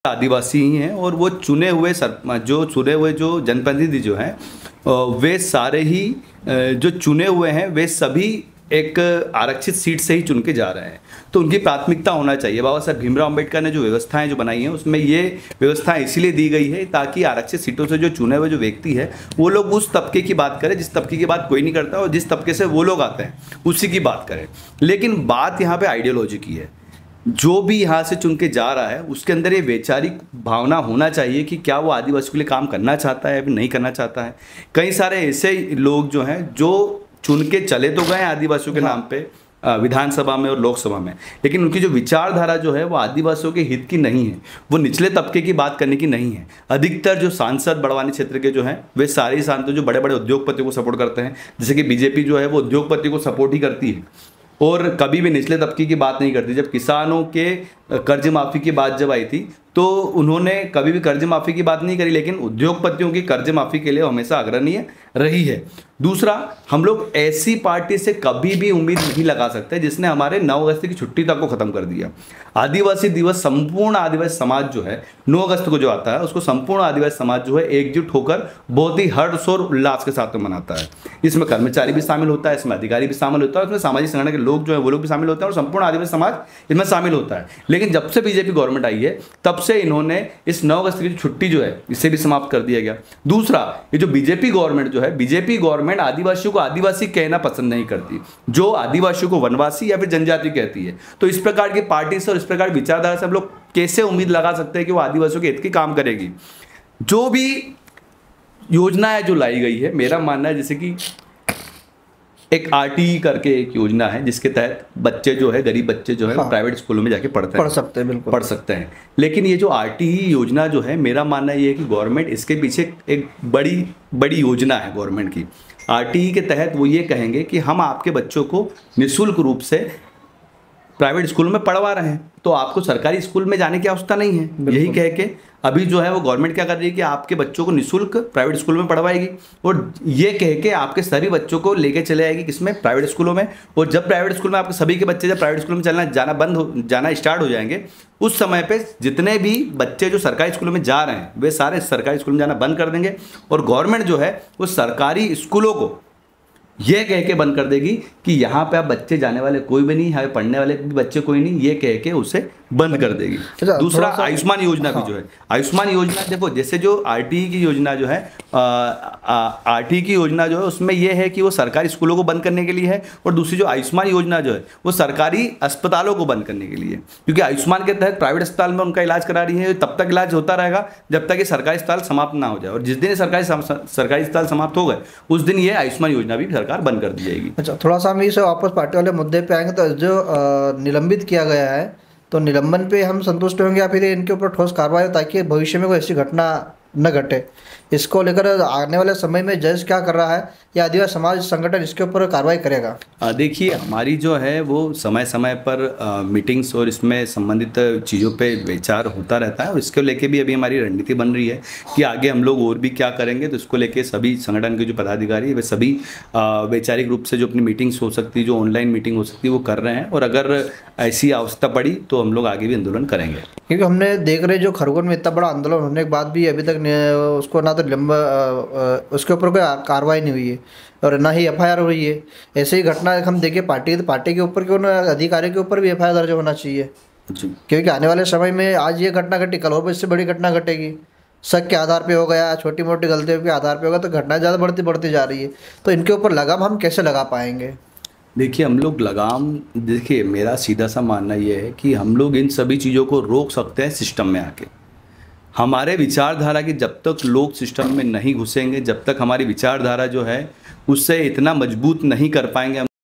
आदिवासी ही हैं और वो चुने हुए जो जनप्रतिनिधि जो हैं वे सारे ही जो चुने हुए हैं वे सभी एक आरक्षित सीट से ही चुन के जा रहे हैं। तो उनकी प्राथमिकता होना चाहिए। बाबा साहब भीमराव अंबेडकर ने जो व्यवस्थाएं जो बनाई हैं उसमें ये व्यवस्थाएं इसीलिए दी गई है ताकि आरक्षित सीटों से जो चुने हुए जो व्यक्ति है वो लोग उस तबके की बात करें जिस तबके की बात कोई नहीं करता और जिस तबके से वो लोग आते हैं उसी की बात करें। लेकिन बात यहाँ पर आइडियोलॉजी की है। जो भी यहाँ से चुन के जा रहा है उसके अंदर ये वैचारिक भावना होना चाहिए कि क्या वो आदिवासी के लिए काम करना चाहता है या नहीं करना चाहता है। कई सारे ऐसे लोग जो हैं जो चुन के चले तो गए आदिवासियों के नाम पे विधानसभा में और लोकसभा में, लेकिन उनकी जो विचारधारा जो है वो आदिवासियों के हित की नहीं है, वो निचले तबके की बात करने की नहीं है। अधिकतर जो सांसद बड़वानी क्षेत्र के जो हैं वे सारे ही सांसद जो बड़े बड़े उद्योगपतियों को सपोर्ट करते हैं, जैसे कि बीजेपी जो है वो उद्योगपति को सपोर्ट ही करती है और कभी भी निचले तबके की बात नहीं करती। जब किसानों के कर्ज माफ़ी की बात जब आई थी तो उन्होंने कभी भी कर्ज माफ़ी की बात नहीं करी, लेकिन उद्योगपतियों की कर्ज माफ़ी के लिए हमेशा अग्रणीय रही है। दूसरा, हम लोग ऐसी पार्टी से कभी भी उम्मीद नहीं लगा सकते जिसने हमारे 9 अगस्त की छुट्टी तक को ख़त्म कर दिया। आदिवासी दिवस संपूर्ण आदिवासी समाज जो है 9 अगस्त को जो आता है उसको संपूर्ण आदिवासी समाज जो है एकजुट होकर बहुत ही हर्ष और उल्लास के साथ में मनाता है। इसमें कर्मचारी भी शामिल होता है, इसमें अधिकारी भी शामिल होता है, इसमें सामाजिक संगठन के लोग जो है वो लोग भी शामिल होते हैं और संपूर्ण आदिवासी समाज इसमें शामिल होता है। लेकिन जब से बीजेपी गवर्नमेंट आई है तब से इन्होंने इस 9 अगस्त की छुट्टी जो है इसे भी समाप्त कर दिया गया। दूसरा, ये जो बीजेपी गवर्नमेंट जो है, बीजेपी गवर्नमेंट आदिवासियों को आदिवासी कहना पसंद नहीं करती, जो आदिवासियों को वनवासी या फिर जनजाति कहती है। तो इस प्रकार की पार्टी से और इस प्रकार की विचारधारा से हम लोग कैसे उम्मीद लगा सकते हैं कि वो आदिवासियों के हित की काम करेगी। जो भी योजना है जो लाई गई है, मेरा मानना है जैसे कि एक आरटीई करके एक योजना है जिसके तहत बच्चे जो है, गरीब बच्चे जो है प्राइवेट स्कूलों में जाके पढ़ सकते हैं, बिल्कुल पढ़ सकते हैं। लेकिन ये जो आरटीई योजना जो है, मेरा मानना ये है कि गवर्नमेंट इसके पीछे एक बड़ी योजना है गवर्नमेंट की। आरटीई के तहत वो ये कहेंगे कि हम आपके बच्चों को निःशुल्क रूप से प्राइवेट स्कूल में पढ़वा रहे हैं, तो आपको सरकारी स्कूल में जाने की आवश्यकता नहीं है। यही कह के अभी जो है वो गवर्नमेंट क्या कर रही है कि आपके बच्चों को निःशुल्क प्राइवेट स्कूल में पढ़वाएगी और ये कह के आपके सभी बच्चों को लेके चले आएगी किसमें, प्राइवेट स्कूलों में। और जब प्राइवेट स्कूल में आपके सभी के बच्चे जब प्राइवेट स्कूल में जाना स्टार्ट हो जाएंगे, उस समय पे जितने भी बच्चे जो सरकारी स्कूलों में जा रहे हैं वे सारे सरकारी स्कूल में जाना बंद कर देंगे और गवर्नमेंट जो है वो सरकारी स्कूलों को ये कह के बंद कर देगी कि यहाँ पे आप बच्चे जाने वाले कोई भी नहीं, यहाँ पे पढ़ने वाले बच्चे कोई नहीं, ये कह के उसे बंद कर देगी। दूसरा, आयुष्मान योजना भी जो है, आयुष्मान योजना देखो, जैसे जो आरटीई की योजना जो है, आरटीई की योजना जो है उसमें यह है कि वो सरकारी स्कूलों को बंद करने के लिए है और दूसरी जो आयुष्मान योजना जो है वो सरकारी अस्पतालों को बंद करने के लिए, क्योंकि आयुष्मान के तहत प्राइवेट अस्पताल में उनका इलाज करा रही है, तब तक इलाज होता रहेगा जब तक ये सरकारी अस्पताल समाप्त ना हो जाए, और जिस दिन सरकारी अस्पताल समाप्त हो गए उस दिन ये आयुष्मान योजना भी सरकार बंद कर दी जाएगी। अच्छा, थोड़ा सा हम इसे वापस पार्टी वाले मुद्दे पे आएंगे। तो जो निलंबित किया गया है तो निलंबन पे हम संतुष्ट होंगे या फिर इनके ऊपर ठोस कार्रवाई ताकि भविष्य में कोई ऐसी घटना न घटे? इसको लेकर आने वाले समय में जज क्या कर रहा है या आदिवासी समाज संगठन इसके ऊपर कार्रवाई करेगा? देखिए, हमारी जो है वो समय समय पर मीटिंग्स और इसमें संबंधित चीज़ों पे विचार होता रहता है और इसको लेके भी अभी हमारी रणनीति बन रही है कि आगे हम लोग और भी क्या करेंगे। तो इसको लेके सभी संगठन के जो पदाधिकारी वे सभी वैचारिक रूप से जो अपनी मीटिंग्स हो सकती है, जो ऑनलाइन मीटिंग हो सकती है, वो कर रहे हैं और अगर ऐसी आवश्यकता पड़ी तो हम लोग आगे भी आंदोलन करेंगे। क्योंकि हमने देख रहे जो खरगोन में इतना बड़ा आंदोलन होने के बाद भी अभी तक उसको ना तो उसके ऊपर कोई कार्रवाई नहीं हुई है और ना ही एफआईआर हुई है। ऐसे ही घटना हम देखें पार्टी के ऊपर क्यों ना अधिकारी के ऊपर भी एफआईआर दर्ज होना चाहिए, क्योंकि आने वाले समय में आज ये घटना घटी, कल और इससे बड़ी घटना घटेगी। शक के आधार पे हो गया, छोटी मोटी गलतियों के आधार पे होगा तो घटना ज़्यादा बढ़ती जा रही है। तो इनके ऊपर लगाम हम कैसे लगा पाएंगे? देखिए, हम लोग लगाम, देखिए मेरा सीधा सा मानना ये है कि हम लोग इन सभी चीज़ों को रोक सकते हैं सिस्टम में आके। हमारे विचारधारा की जब तक लोग सिस्टम में नहीं घुसेंगे, जब तक हमारी विचारधारा जो है उससे इतना मजबूत नहीं कर पाएंगे